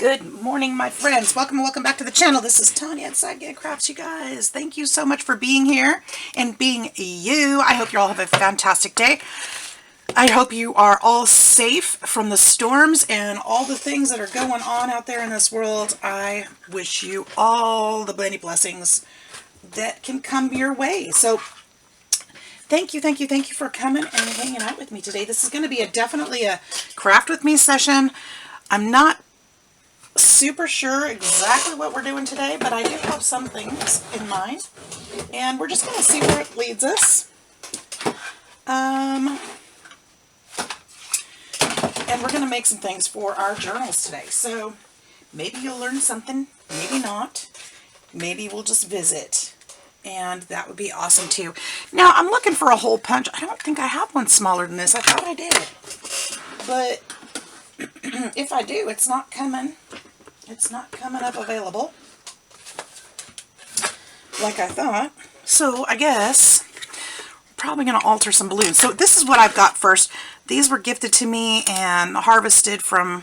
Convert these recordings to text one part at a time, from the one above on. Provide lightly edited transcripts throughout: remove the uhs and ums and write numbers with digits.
Good morning, my friends. Welcome back to the channel. This is Tanya at Sidegigcrafts, you guys. Thank you so much for being here and being you. I hope you all have a fantastic day. I hope you are all safe from the storms and all the things that are going on out there in this world. I wish you all the many blessings that can come your way. So thank you for coming and hanging out with me today. This is going to be definitely a craft with me session. I'm not super sure exactly what we're doing today, but I do have some things in mind, and we're just going to see where it leads us. And we're going to make some things for our journals today. So maybe you'll learn something, maybe not. Maybe we'll just visit, and that would be awesome too. Now I'm looking for a hole punch. I don't think I have one smaller than this. I thought I did, but if I do, it's not coming. It's not coming up available like I thought. So I guess we're probably going to alter some balloons. So this is what I've got first. These were gifted to me and harvested from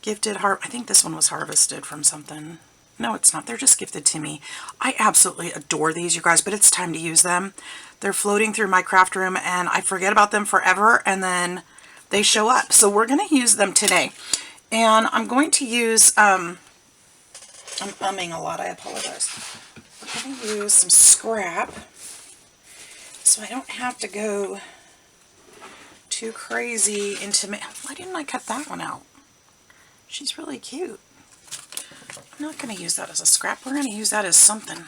I think this one was harvested from something. No, it's not. They're just gifted to me. I absolutely adore these, you guys, but it's time to use them. They're floating through my craft room, and I forget about them forever, and then they show up. So we're going to use them today. And I'm going to use, I'm umming a lot, I apologize. I'm going to use some scrap so I don't have to go too crazy into, why didn't I cut that one out? She's really cute. I'm not going to use that as a scrap. We're going to use that as something.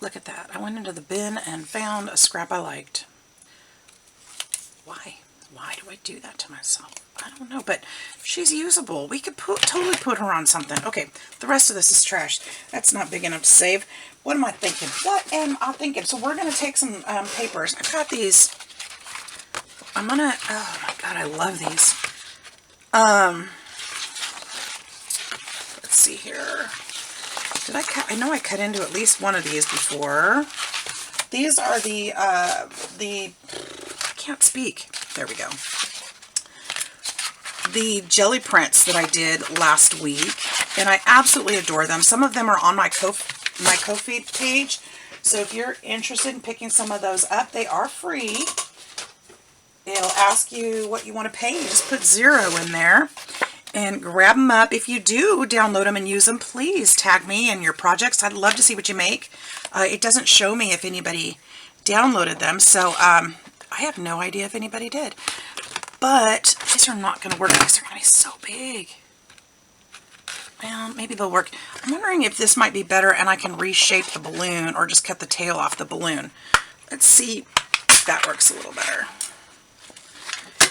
Look at that. I went into the bin and found a scrap I liked. Why? Why do I do that to myself? I don't know, but she's usable. We could totally put her on something. Okay, the rest of this is trash. That's not big enough to save. What am I thinking? What am I thinking? So we're going to take some papers. I've got these. I'm going to, oh my God, I love these. Let's see here. Did I cut? I know I cut into at least one of these before. These are I can't speak. There we go. The jelly prints that I did last week, and I absolutely adore them. Some of them are on my Ko-fi page, so if you're interested in picking some of those up, they are free. It'll ask you what you want to pay. You just put 0 in there and grab them up. If you do download them and use them, please tag me in your projects. I'd love to see what you make. It doesn't show me if anybody downloaded them, so I have no idea if anybody did. But these are not going to work because they're going to be so big. Well, maybe they'll work. I'm wondering if this might be better and I can reshape the balloon or just cut the tail off the balloon. Let's see if that works a little better.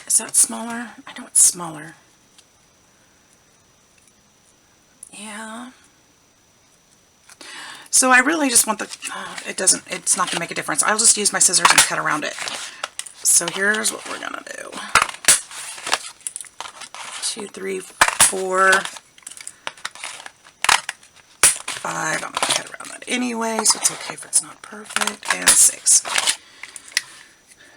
Is that smaller? I know it's smaller. Yeah. So I really just want it's not going to make a difference. I'll just use my scissors and cut around it. So here's what we're going to do. 2, 3, 4, 5. I'm going to cut around that anyway, so it's okay if it's not perfect. And 6.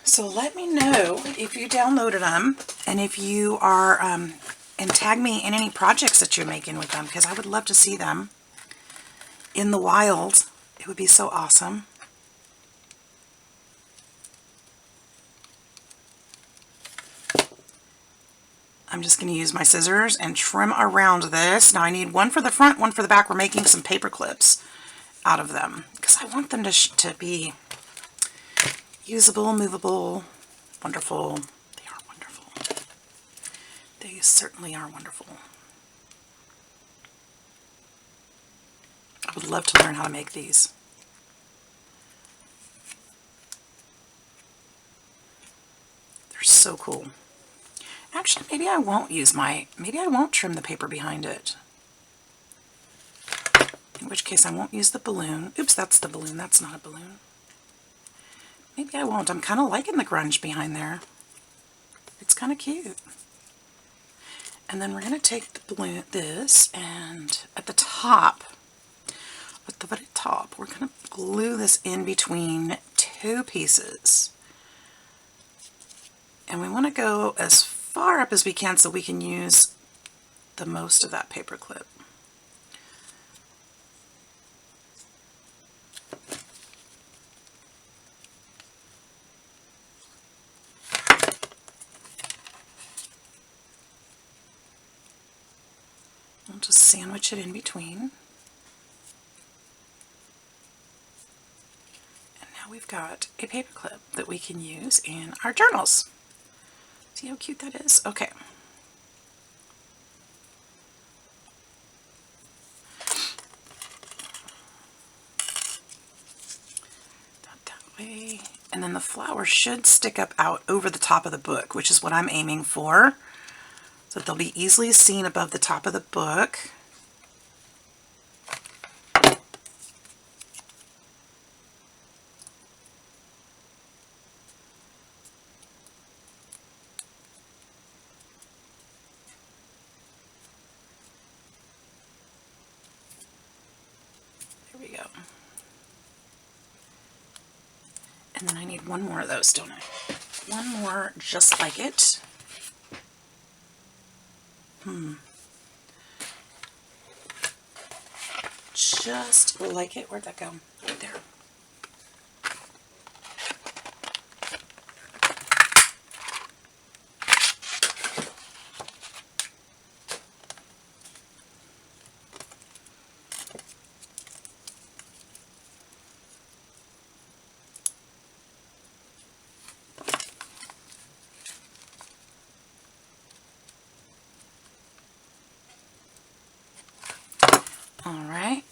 So let me know if you downloaded them and if you are, and tag me in any projects that you're making with them, because I would love to see them in the wild. It would be so awesome. I'm just going to use my scissors and trim around this. Now I need one for the front, one for the back. We're making some paper clips out of them because I want them to be usable, movable, wonderful. They are wonderful. They certainly are wonderful. I would love to learn how to make these. They're so cool. Actually, maybe I won't trim the paper behind it. In which case I won't use the balloon. Oops, that's the balloon. That's not a balloon. Maybe I won't. I'm kind of liking the grunge behind there. It's kind of cute. And then we're going to take the balloon, and at the top, we're going to glue this in between 2 pieces. And we want to go as far up as we can so we can use the most of that paper clip. I'll just sandwich it in between. And now we've got a paper clip that we can use in our journals. See how cute that is? Okay. That way. And then the flower should stick up out over the top of the book, which is what I'm aiming for. So that they'll be easily seen above the top of the book. There we go. And then I need one more of those, don't I? One more just like it. Just like it. Where'd that go? Right there. All right.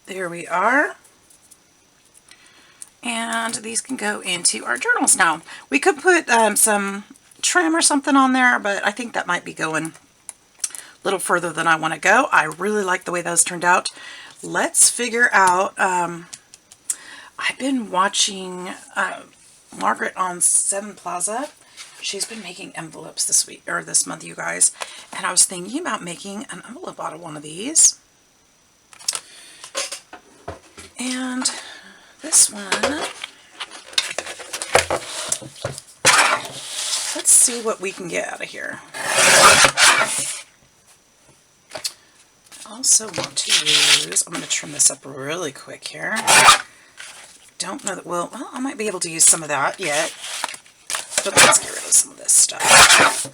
There we are. And these can go into our journals now. We could put some trim or something on there, but I think that might be going a little further than I want to go. I really like the way those turned out. Let's figure out, I've been watching Margaret on Seven Plaza. She's been making envelopes this week, or this month, you guys. And I was thinking about making an envelope out of one of these. And this one, let's see what we can get out of here. I also want to use, I'm going to trim this up really quick here. Don't know that well, I might be able to use some of that yet. But let's get rid of some of this stuff.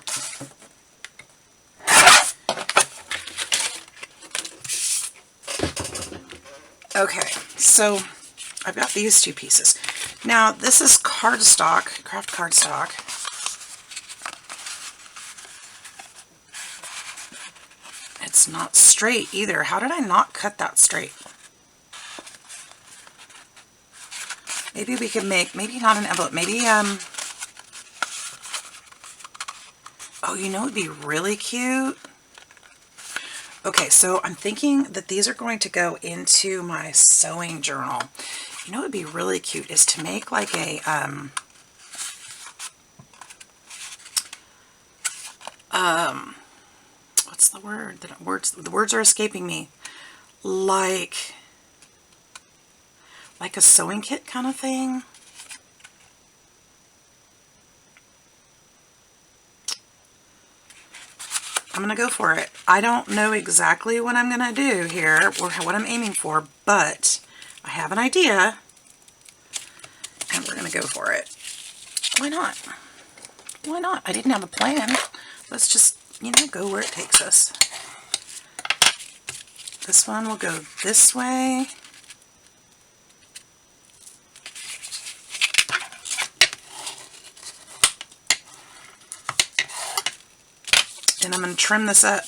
Okay, so I've got these two pieces. Now, this is cardstock, craft cardstock. It's not straight either. How did I not cut that straight? Maybe we could make, maybe not an envelope, maybe, oh, you know, it'd be really cute. Okay, so I'm thinking that these are going to go into my sewing journal. You know what would be really cute is to make like a, what's the word? The words are escaping me. Like a sewing kit kind of thing. I'm going to go for it. I don't know exactly what I'm going to do here or what I'm aiming for, but I have an idea and we're going to go for it. Why not? Why not? I didn't have a plan. Let's just, you know, go where it takes us. This one will go this way. And I'm going to trim this up.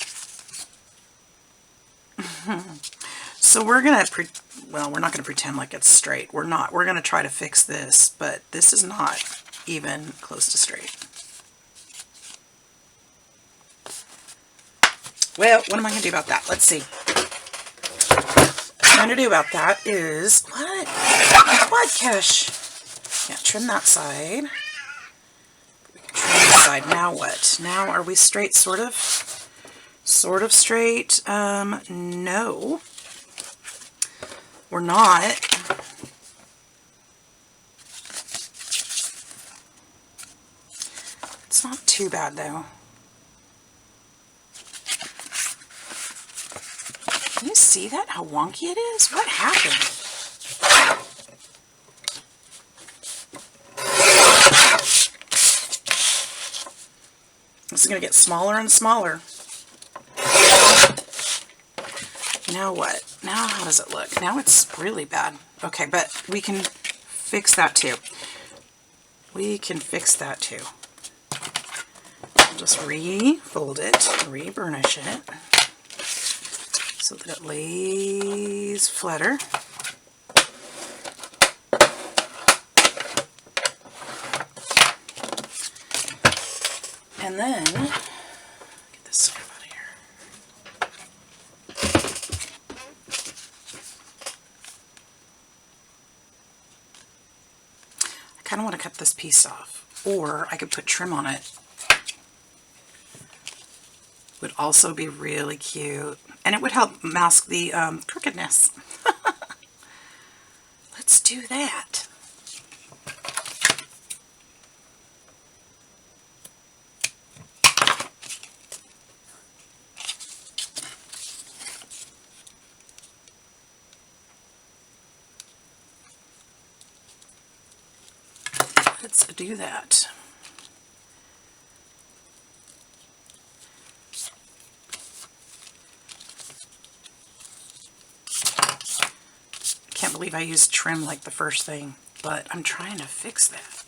So we're going to, well, we're not going to pretend like it's straight. We're not. We're going to try to fix this, but this is not even close to straight. Well, what am I going to do about that? Let's see. What I'm going to do about that is, what, Cash? Yeah, trim that side. Trim that side. Now what? Now are we straight, sort of? sort of straight. No, we're not. It's not too bad though. Can you see that? How wonky it is? What happened? This is going to get smaller and smaller. Now what? Now how does it look? Now it's really bad. Okay, but we can fix that too. We can fix that too. I'll just refold it, re-burnish it, so that it lays flatter. And then, get this stuff out of here. I kind of want to cut this piece off, or I could put trim on it. Would also be really cute, and it would help mask the crookedness. Let's do that. Let's do that. Can't believe I used trim like the first thing, but I'm trying to fix that.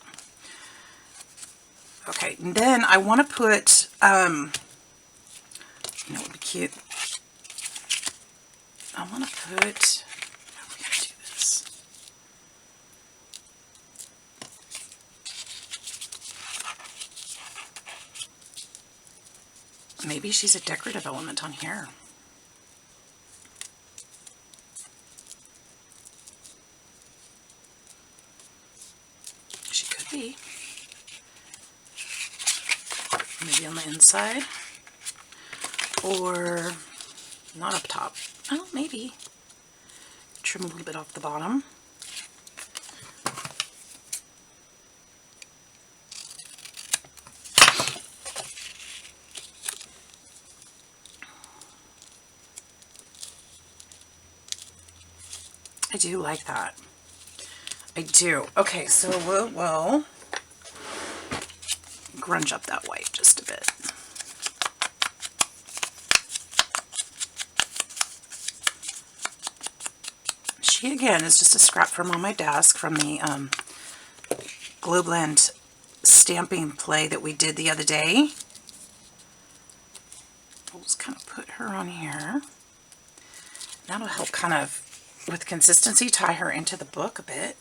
Okay, and then I want to put, you know what would be cute? I want to put, how are we going to do this? Maybe she's a decorative element on here. She could be. Maybe on the inside. Or not up top. Oh, maybe. Trim a little bit off the bottom. I do like that. I do. Okay, so we'll grunge up that white just a bit. She, again, is just a scrap from on my desk from the Glow Blend stamping play that we did the other day. We'll just kind of put her on here. That'll help kind of, with consistency, tie her into the book a bit.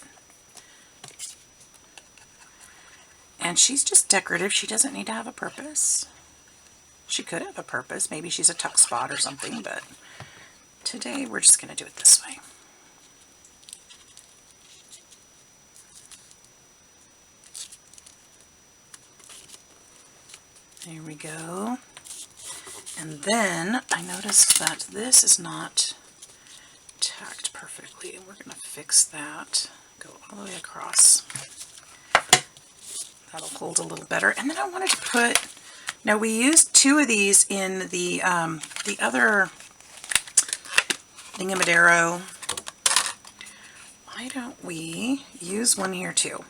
And she's just decorative. She doesn't need to have a purpose. She could have a purpose. Maybe she's a tuck spot or something, but today we're just going to do it this way. There we go. And then I noticed that this is not tacked perfectly, and we're going to fix that. Go all the way across. That'll hold a little better. And then I wanted to put, now we used two of these in the other Thingamadero. Why don't we use one here too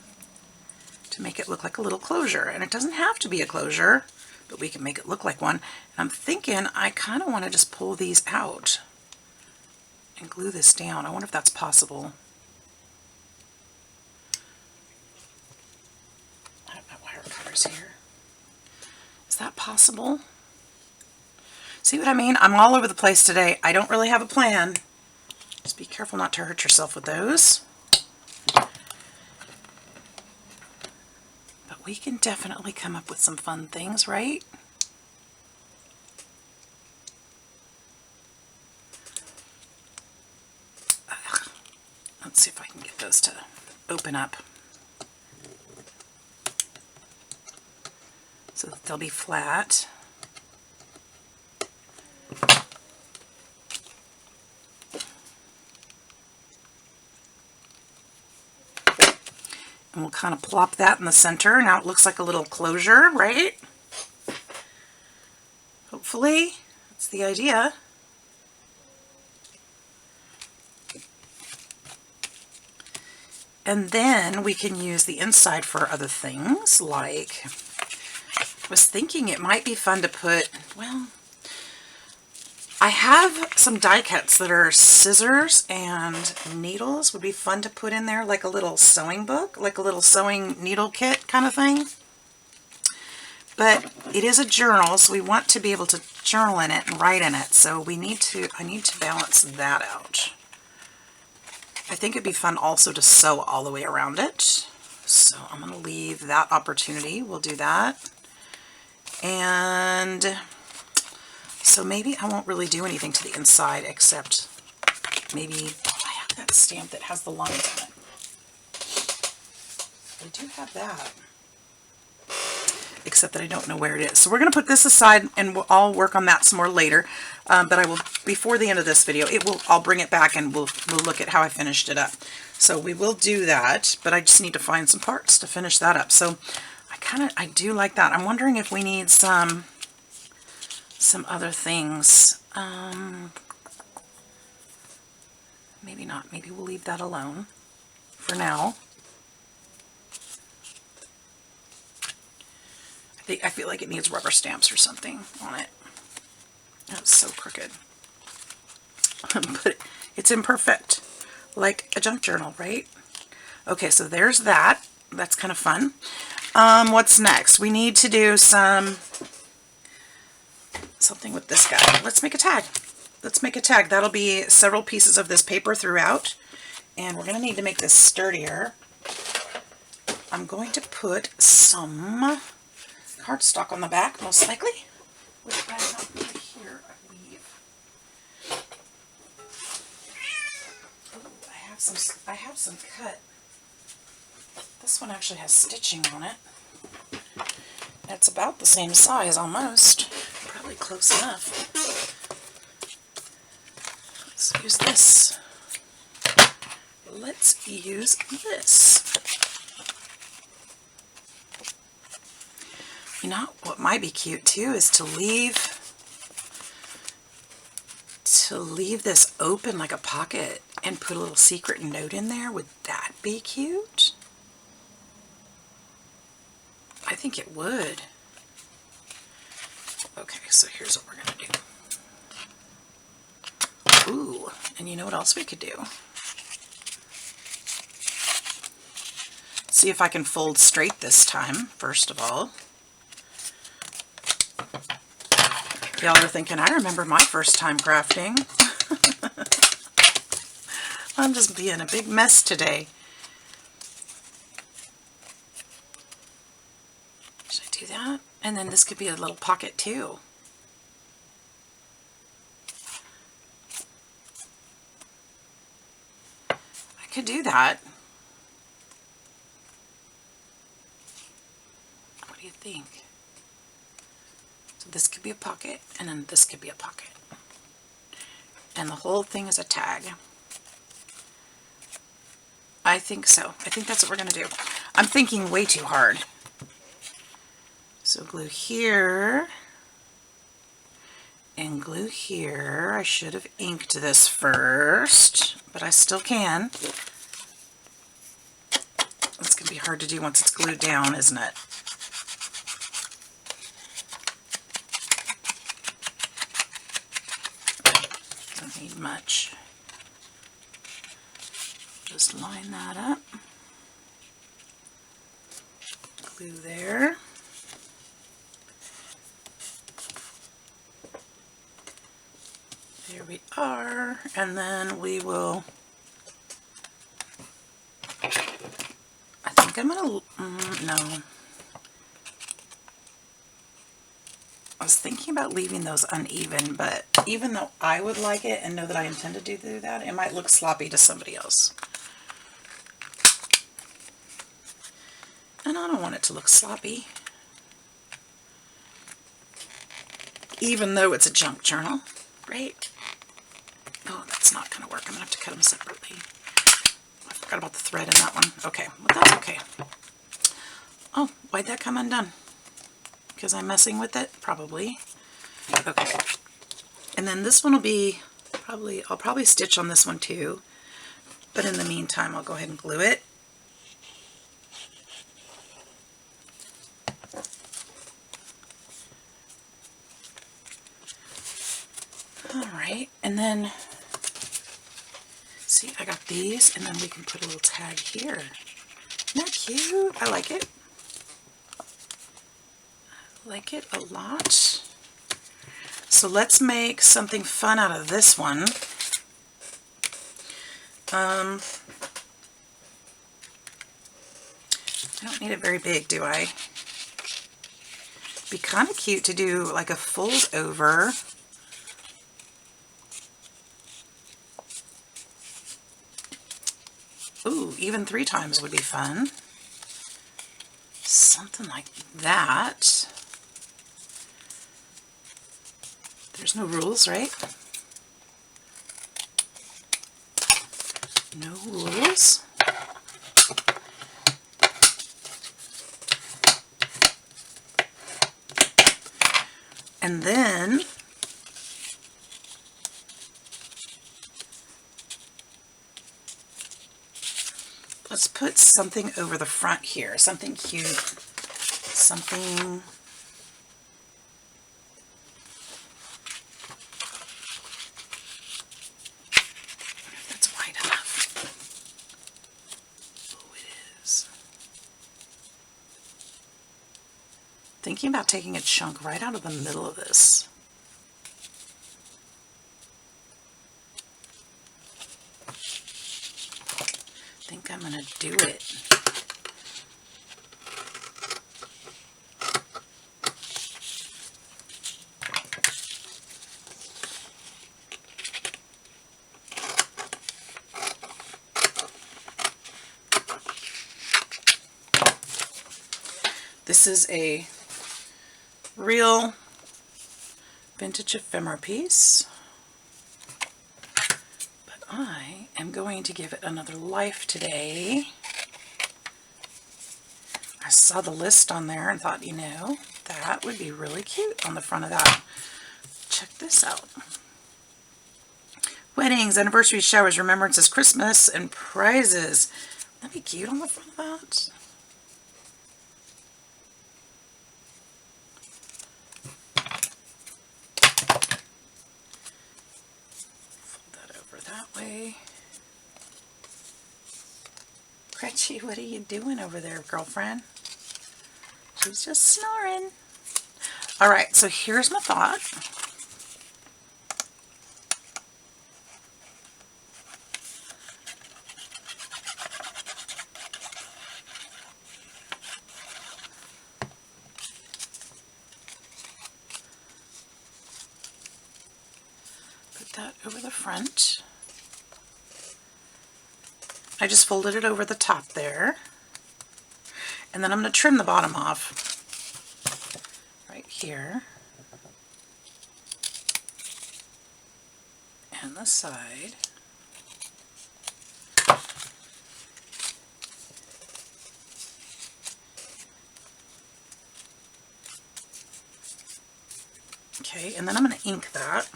to make it look like a little closure? And it doesn't have to be a closure, but we can make it look like one. And I'm thinking I kind of want to just pull these out and glue this down. I wonder if that's possible. I have my wire cutters here. Is that possible? See what I mean? I'm all over the place today. I don't really have a plan. Just be careful not to hurt yourself with those. But we can definitely come up with some fun things, right? Let's see if I can get those to open up so that they'll be flat. And we'll kind of plop that in the center. Now it looks like a little closure, right? Hopefully, that's the idea. And then we can use the inside for other things, like, I was thinking it might be fun to put, well, I have some die cuts that are scissors and needles. Would be fun to put in there, like a little sewing book, like a little sewing needle kit kind of thing. But it is a journal, so we want to be able to journal in it and write in it. So I need to balance that out. I think it'd be fun also to sew all the way around it. So I'm going to leave that opportunity. We'll do that. And so maybe I won't really do anything to the inside except maybe I have that stamp that has the lines on it. I do have that. Except that I don't know where it is. So we're going to put this aside and I'll work on that some more later. But I will, before the end of this video, I'll bring it back and we'll look at how I finished it up. So we will do that, but I just need to find some parts to finish that up. So I do like that. I'm wondering if we need some other things. Maybe not. Maybe we'll leave that alone for now. I feel like it needs rubber stamps or something on it. That's so crooked. But it's imperfect, like a junk journal, right? Okay, so there's that. That's kind of fun. What's next? We need to do something with this guy. Let's make a tag. Let's make a tag. That'll be several pieces of this paper throughout. And we're going to need to make this sturdier. I'm going to put some cardstock on the back, most likely, which I have right here, I believe. Oh, I have some cut. This one actually has stitching on it. It's about the same size, almost. Probably close enough. Let's use this. Let's use this. You know, what might be cute too is to leave this open like a pocket and put a little secret note in there. Would that be cute? I think it would. Okay, so here's what we're going to do. Ooh, and you know what else we could do? See if I can fold straight this time, first of all. Y'all are thinking, I remember my first time crafting. I'm just being a big mess today. Should I do that? And then this could be a little pocket too. I could do that. What do you think? So this could be a pocket, and then this could be a pocket. And the whole thing is a tag. I think so. I think that's what we're going to do. I'm thinking way too hard. So glue here, and glue here. I should have inked this first, but I still can. It's going to be hard to do once it's glued down, isn't it? Don't need much. Just line that up. Glue there. There we are. And then we will, I think I'm going to, no. I was thinking about leaving those uneven, but even though I would like it and know that I intend to do that, it might look sloppy to somebody else. And I don't want it to look sloppy. Even though it's a junk journal, right? Oh, that's not going to work. I'm going to have to cut them separately. I've Forgot about the thread in that one. Okay, but that's okay. Oh, why'd that come undone? Because I'm messing with it? Probably. Okay. And then this one will be I'll probably stitch on this one too. But in the meantime, I'll go ahead and glue it. Alright, and then, see, I got these, and then we can put a little tag here. Isn't that cute? I like it. I like it a lot. So let's make something fun out of this one. I don't need it very big, do I? It'd be kind of cute to do like a fold over. Ooh, even 3 times would be fun. Something like that. There's no rules, right? No rules. And then let's put something over the front here, something cute, something that's wide enough. Oh, it is. Thinking about taking a chunk right out of the middle of this. I think I'm going to do it. This is a real vintage ephemera piece, but I am going to give it another life today. I saw the list on there and thought, you know, that would be really cute on the front of that. Check this out. Weddings, anniversaries, showers, remembrances, Christmas, and prizes. That'd be cute on the front of that. That way. Gretchen, what are you doing over there, girlfriend? She's just snoring. Alright, so here's my thought. Put that over the front. I just folded it over the top there, and then I'm going to trim the bottom off right here and the side. Okay, and then I'm going to ink that.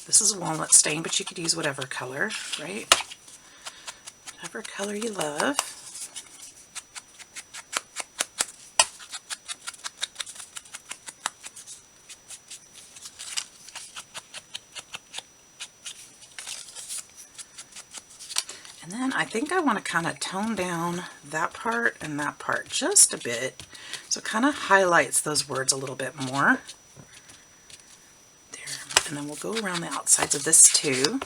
This is a walnut stain, but you could use whatever color, right? Whatever color you love. And then I think I want to kind of tone down that part and that part just a bit, so it kind of highlights those words a little bit more. And then we'll go around the outsides of this too.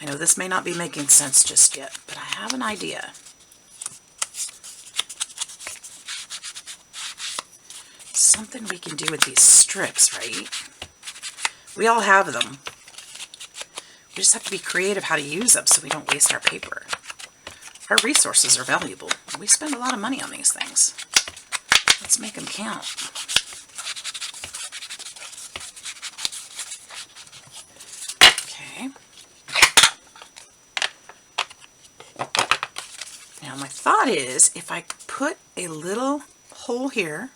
I know this may not be making sense just yet, but I have an idea. Something we can do with these strips, right? We all have them. We just have to be creative how to use them so we don't waste our paper. Our resources are valuable. We spend a lot of money on these things. Let's make them count. Now my thought is, if I put a little hole here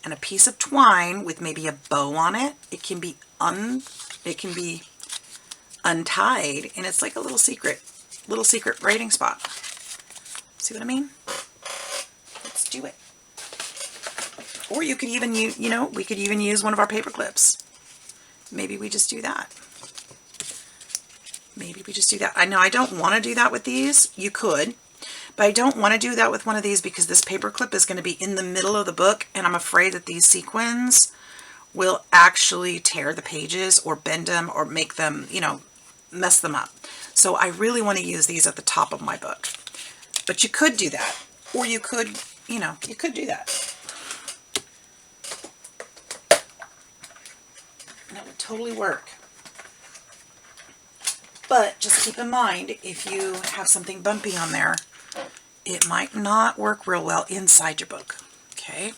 and a piece of twine with maybe a bow on it, it can be untied, and it's like a little secret braiding spot. See what I mean? Let's do it. Or you could even use, we could even use one of our paper clips. Maybe we just do that. Maybe we just do that. I know I don't want to do that with these. You could. But I don't want to do that with one of these because this paper clip is going to be in the middle of the book, and I'm afraid that these sequins will actually tear the pages or bend them or make them, mess them up. So I really want to use these at the top of my book. But you could do that. Or you could, you could do that. That would totally work. But just keep in mind, if you have something bumpy on there, it might not work real well inside your book. Okay?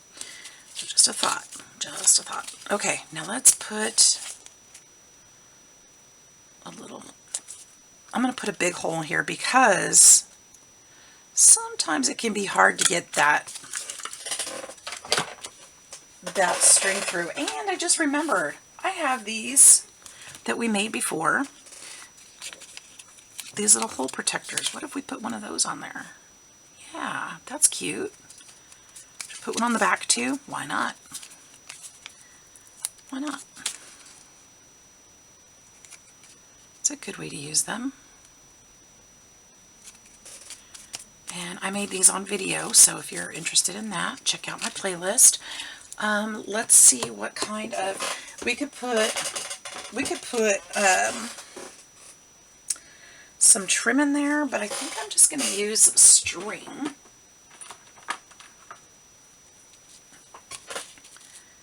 So just a thought. Just a thought. Okay, now let's put a little... I'm going to put a big hole in here because sometimes it can be hard to get that string through. And I just remembered, I have these that we made before. These little hole protectors. What if we put one of those on there? Yeah, that's cute. Put one on the back too. Why not? Why not? It's a good way to use them. And I made these on video, so if you're interested in that, check out my playlist. Let's see what kind of... We could put some trim in there, but I think I'm just going to use some string.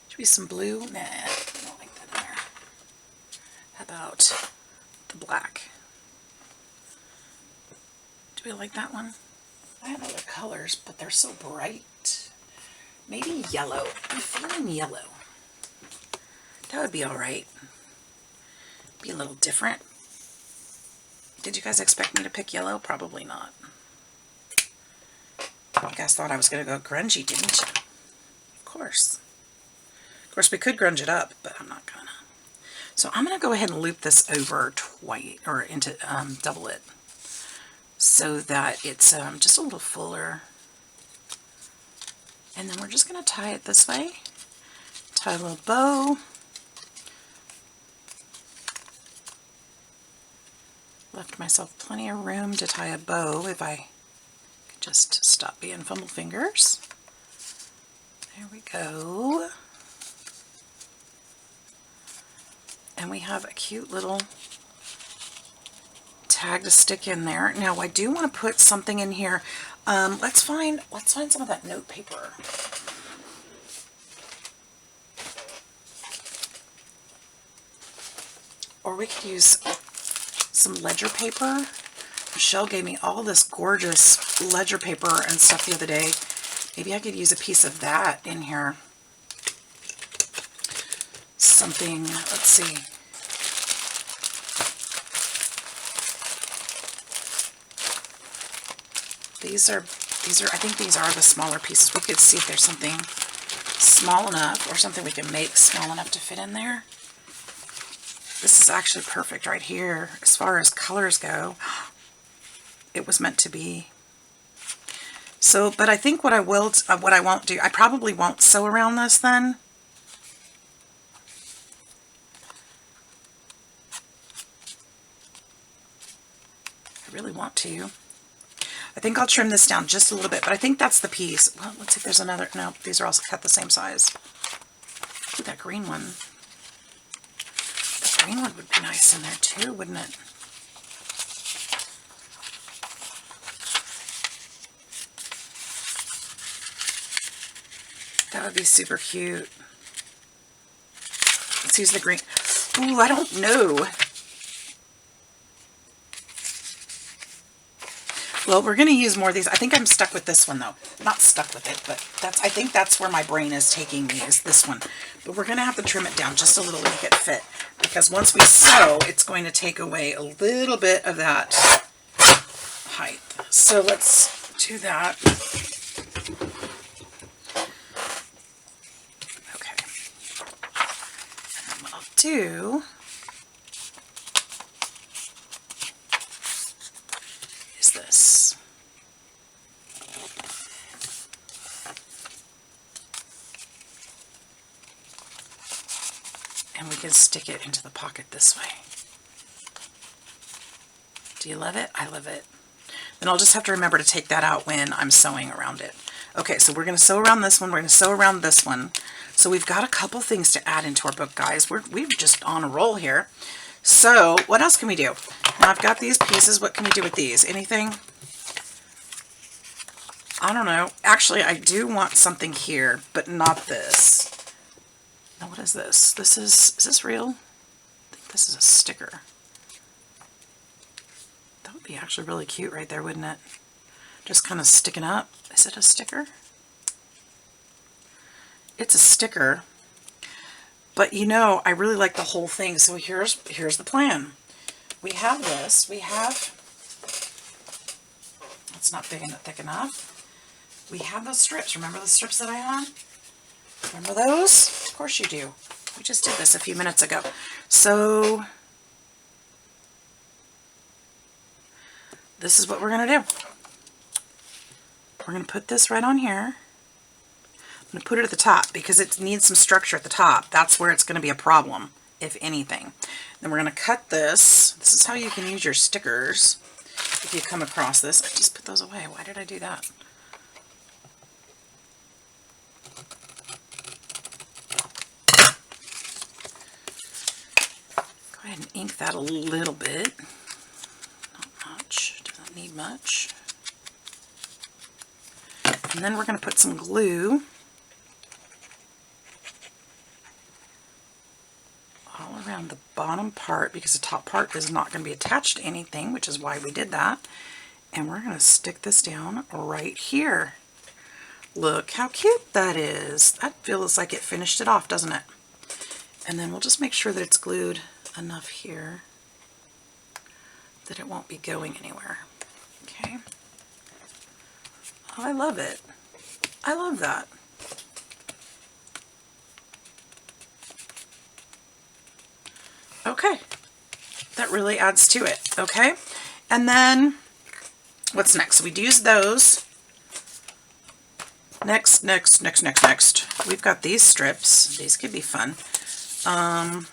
Should be some blue? Nah, I don't like that in there. How about the black? Do we like that one? I have other colors, but they're so bright. Maybe yellow. I'm feeling yellow. That would be all right. Be a little different. Did you guys expect me to pick yellow? Probably not. You guys thought I was going to go grungy, didn't you? Of course. Of course, we could grunge it up, but I'm not going to. So I'm going to go ahead and loop this over twice, or into double it, so that it's just a little fuller. And then we're just going to tie it this way. Tie a little bow. Left myself plenty of room to tie a bow if I could just stop being fumble fingers. There we go. And we have a cute little tag to stick in there. Now I do want to put something in here. Let's find some of that note paper. Or we could use some ledger paper. Michelle gave me all this gorgeous ledger paper and stuff the other day. Maybe I could use a piece of that in here. Something, let's see. These are, I think these are the smaller pieces. We could see if there's something small enough or something we can make small enough to fit in there. This is actually perfect right here as far as colors go. It was meant to be. So, but I think what I won't do, I probably won't sew around this then. I really want to. I think I'll trim this down just a little bit, but I think that's the piece. Well, let's see if there's another. No, these are also cut the same size. Ooh, that green one. The green one would be nice in there too, wouldn't it? That would be super cute. Let's use the green. Ooh, I don't know. Well, we're going to use more of these. I think I'm stuck with this one, though. Not stuck with it, but I think that's where my brain is taking me, is this one. But we're going to have to trim it down just a little to make it fit. Because once we sew, it's going to take away a little bit of that height. So let's do that. Okay. And then what I'll do is this. And we can stick it into the pocket this way. Do you love it? I love it. Then I'll just have to remember to take that out when I'm sewing around it. Okay, so we're going to sew around this one. We're going to sew around this one. So we've got a couple things to add into our book, guys. We're just on a roll here. So what else can we do? Now I've got these pieces. What can we do with these? Anything? I don't know. Actually, I do want something here, but not this. Now what is this? Is this real? I think this is a sticker. That would be actually really cute right there, wouldn't it? Just kind of sticking up. Is it a sticker? It's a sticker. But you know, I really like the whole thing. So here's the plan. We have this. We have, it's not big enough, thick enough. We have those strips. Remember the strips that I had? Remember those? Of course you do. We just did this a few minutes ago. So this is what we're going to do. We're going to put this right on here. I'm going to put it at the top because it needs some structure at the top. That's where it's going to be a problem, if anything. Then we're going to cut this. This is how you can use your stickers if you come across this. I just put those away. Why did I do that? Go ahead and ink that a little bit. Not much. Doesn't need much. And then we're going to put some glue all around the bottom part because the top part is not going to be attached to anything, which is why we did that. And we're going to stick this down right here. Look how cute that is. That feels like it finished it off, doesn't it? And then we'll just make sure that it's glued enough here that it won't be going anywhere. Okay. Oh, I love it. I love that. Okay. That really adds to it. Okay. And then what's next? So we'd use those. Next. We've got these strips. These could be fun. I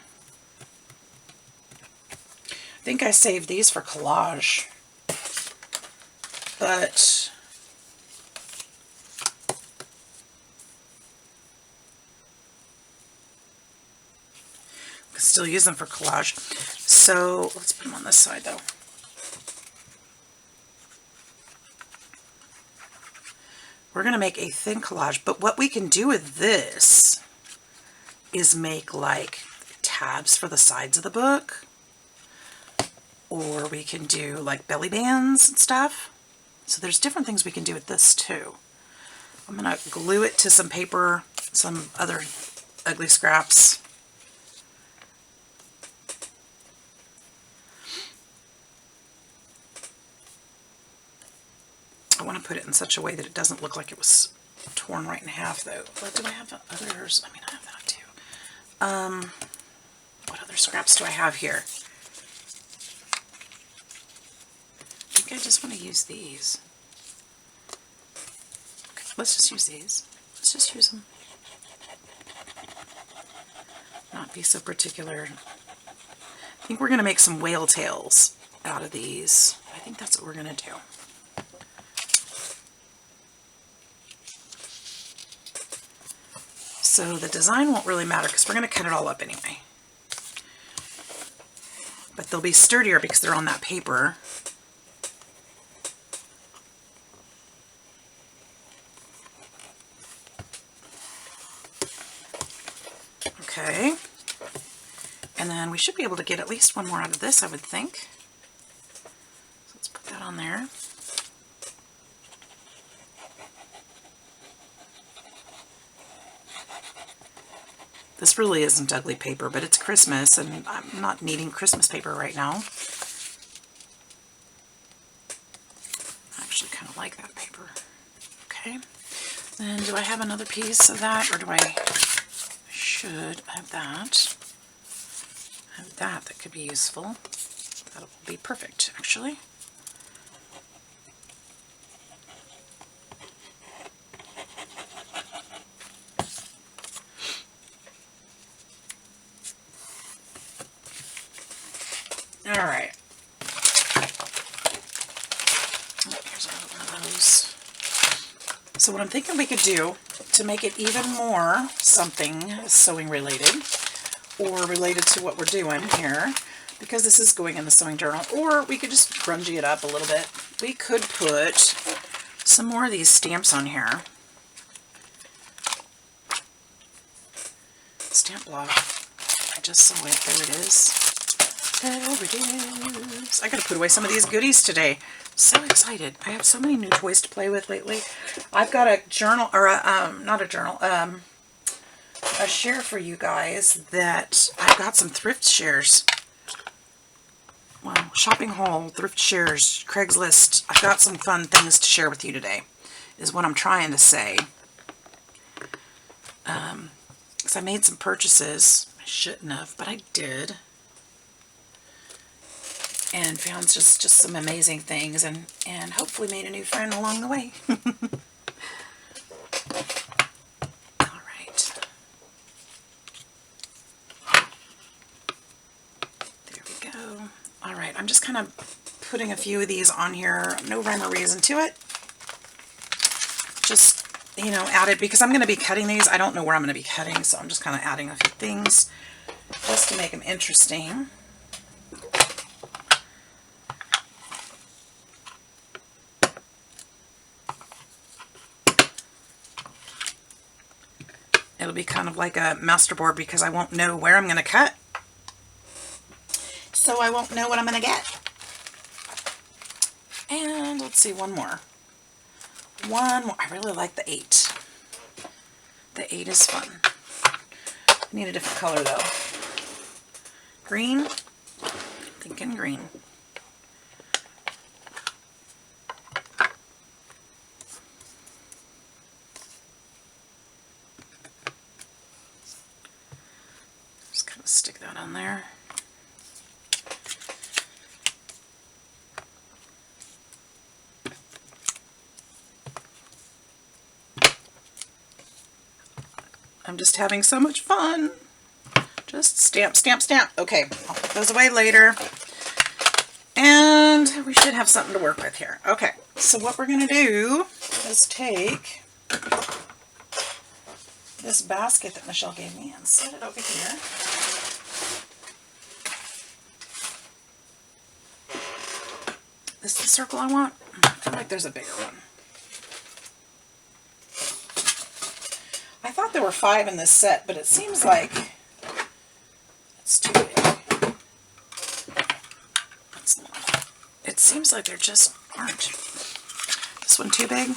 think I saved these for collage. But I can still use them for collage. So let's put them on this side though. We're going to make a thin collage, but what we can do with this is make like tabs for the sides of the book, or we can do like belly bands and stuff. So there's different things we can do with this too. I'm going to glue it to some paper, some other ugly scraps. I want to put it in such a way that it doesn't look like it was torn right in half though. But do I have others? I mean, I have that too. What other scraps do I have here? I think I just want to use these. Okay, let's just use these. Let's just use them. Not be so particular. I think we're going to make some whale tails out of these. I think that's what we're going to do. So the design won't really matter because we're going to cut it all up anyway. But they'll be sturdier because they're on that paper. Okay. And then we should be able to get at least one more out of this, I would think. So let's put that on there. This really isn't ugly paper, but it's Christmas, and I'm not needing Christmas paper right now. actually kind of like that paper. Okay. Then do I have another piece of that, or do I should have that? I have that could be useful. That'll be perfect, actually. All right. Here's another one of those. So what I'm thinking we could do to make it even more something sewing related, or related to what we're doing here, because this is going in the sewing journal, or we could just grungy it up a little bit. We could put some more of these stamps on here. Stamp block. I just saw it. There it is. There it is. I gotta put away some of these goodies today. So excited. I have so many new toys to play with lately. I've got a journal, or not a journal, a share for you guys that I've got some thrift shares. Well, shopping haul, thrift shares, Craigslist. I've got some fun things to share with you today, is what I'm trying to say. Because I made some purchases. I shouldn't have, but I did. And found just some amazing things, and hopefully made a new friend along the way. All right. There we go. All right, I'm just kind of putting a few of these on here. No rhyme or reason to it. Just, you know, added, because I'm going to be cutting these. I don't know where I'm going to be cutting, so I'm just kind of adding a few things just to make them interesting. It'll be kind of like a masterboard, because I won't know where I'm going to cut. So I won't know what I'm going to get. And let's see, one more. One more. I really like the 8. The 8 is fun. I need a different color though. Green. Thinking green. Just kind of stick that on there. I'm just having so much fun. Just stamp, stamp, stamp. Okay, I'll put those away later. And we should have something to work with here. Okay, so what we're going to do is take this basket that Michelle gave me and set it over here. This is the circle I want. I feel like there's a bigger one. I thought there were 5 in this set, but it seems like it's too big. It seems like there just aren't. This one too big?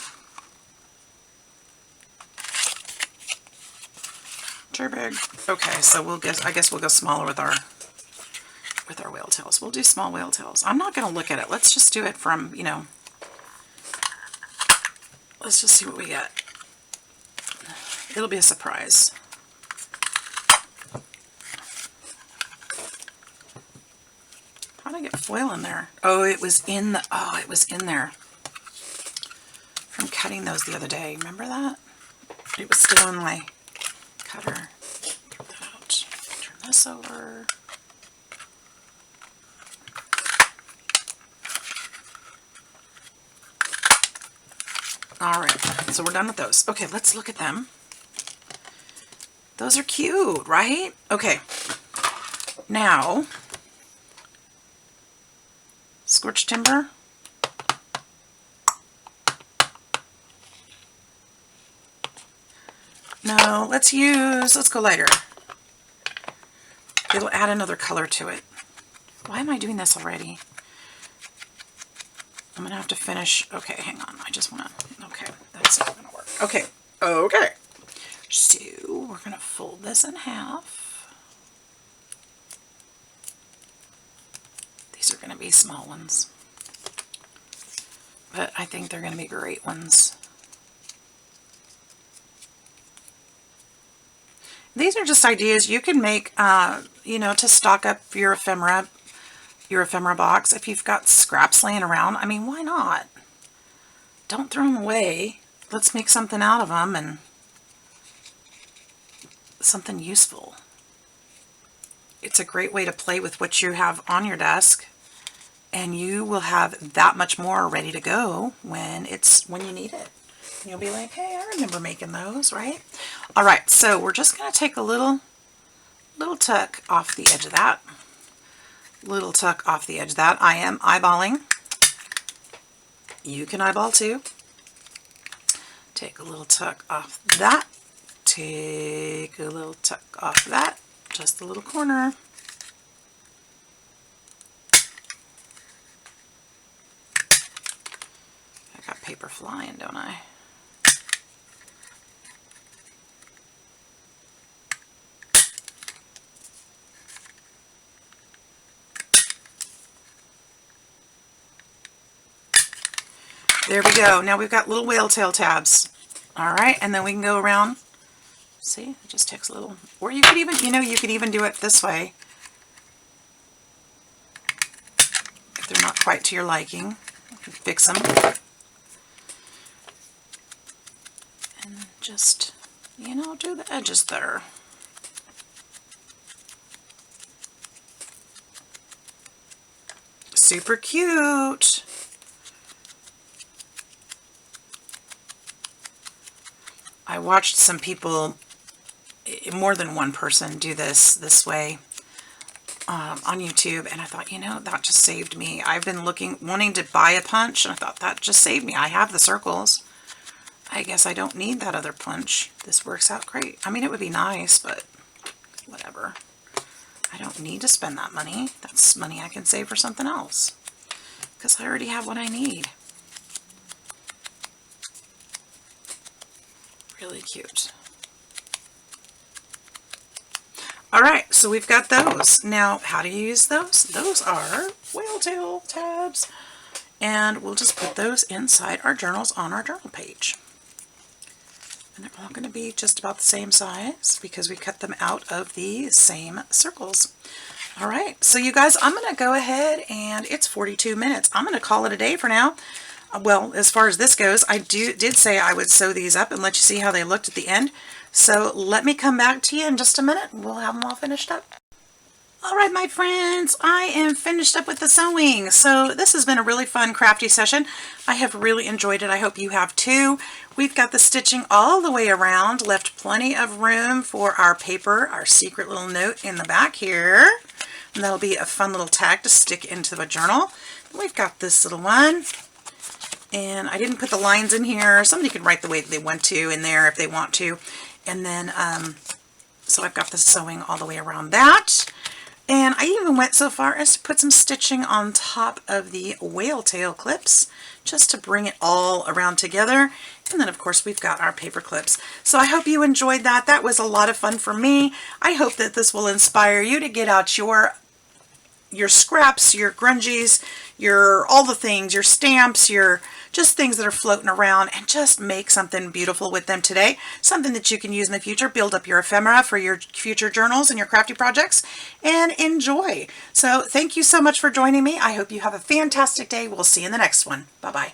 Too big. Okay, so I guess we'll go smaller with our whale tails. We'll do small whale tails. I'm not going to look at it. Let's just do it from, you know, let's just see what we get. It'll be a surprise. How'd I get foil in there? Oh, it was in there from cutting those the other day. Remember that? It was still in my cutter. Get that out. Turn this over. All right, so we're done with those. Okay, let's look at them. Those are cute, right? Okay, now, scorched timber. No, let's go lighter. It'll add another color to it. Why am I doing this already? I'm gonna have to finish. Okay, hang on. I just wanna, okay, that's not gonna work. Okay, okay. So we're gonna fold this in half. These are gonna be small ones. but I think they're going to be great ones. These are just ideas you can make, you know, to stock up your ephemera box. If you've got scraps laying around, I mean, why not? Don't throw them away. Let's make something out of them, and something useful. It's a great way to play with what you have on your desk, and you will have that much more ready to go when you need it. You'll be like, hey, I remember making those, right? All right, so we're just going to take a little tuck off the edge of that. Little tuck off the edge of that. I am eyeballing. You can eyeball too. Take a little tuck off that. Take a little tuck off that. Just a little corner. I got paper flying, don't I? There we go. Now we've got little whale tail tabs. All right, and then we can go around. See, it just takes a little, or you could even, you know, you could even do it this way. If they're not quite to your liking, you can fix them. And just, you know, do the edges there. Super cute. I watched some people, more than one person, do this way on YouTube, and I thought, you know, that just saved me. I've been wanting to buy a punch, and I thought that just saved me. I have the circles. I guess I don't need that other punch. This works out great. I mean, it would be nice, but whatever. I don't need to spend that money. That's money I can save for something else, because I already have what I need. Really cute. All right, so we've got those. Now, how do you use those? Those are whale tail tabs, and we'll just put those inside our journals on our journal page. And they're all going to be just about the same size because we cut them out of the same circles. All right, so you guys, I'm going to go ahead, and it's 42 minutes. I'm going to call it a day for now. Well, as far as this goes, I did say I would sew these up and let you see how they looked at the end. So let me come back to you in just a minute. We'll have them all finished up. All right, my friends, I am finished up with the sewing. So this has been a really fun crafty session. I have really enjoyed it. I hope you have too. We've got the stitching all the way around, left plenty of room for our paper, our secret little note in the back here. And that'll be a fun little tag to stick into the journal. We've got this little one. And I didn't put the lines in here. Somebody can write the way that they want to in there if they want to. And then, so I've got the sewing all the way around that. And I even went so far as to put some stitching on top of the whale tail clips, just to bring it all around together. And then, of course, we've got our paper clips. So I hope you enjoyed that. That was a lot of fun for me. I hope that this will inspire you to get out your scraps, your grungies, all the things, your stamps, your just things that are floating around, and just make something beautiful with them today. Something that you can use in the future. Build up your ephemera for your future journals and your crafty projects, and enjoy. So thank you so much for joining me. I hope you have a fantastic day. We'll see you in the next one. Bye-bye.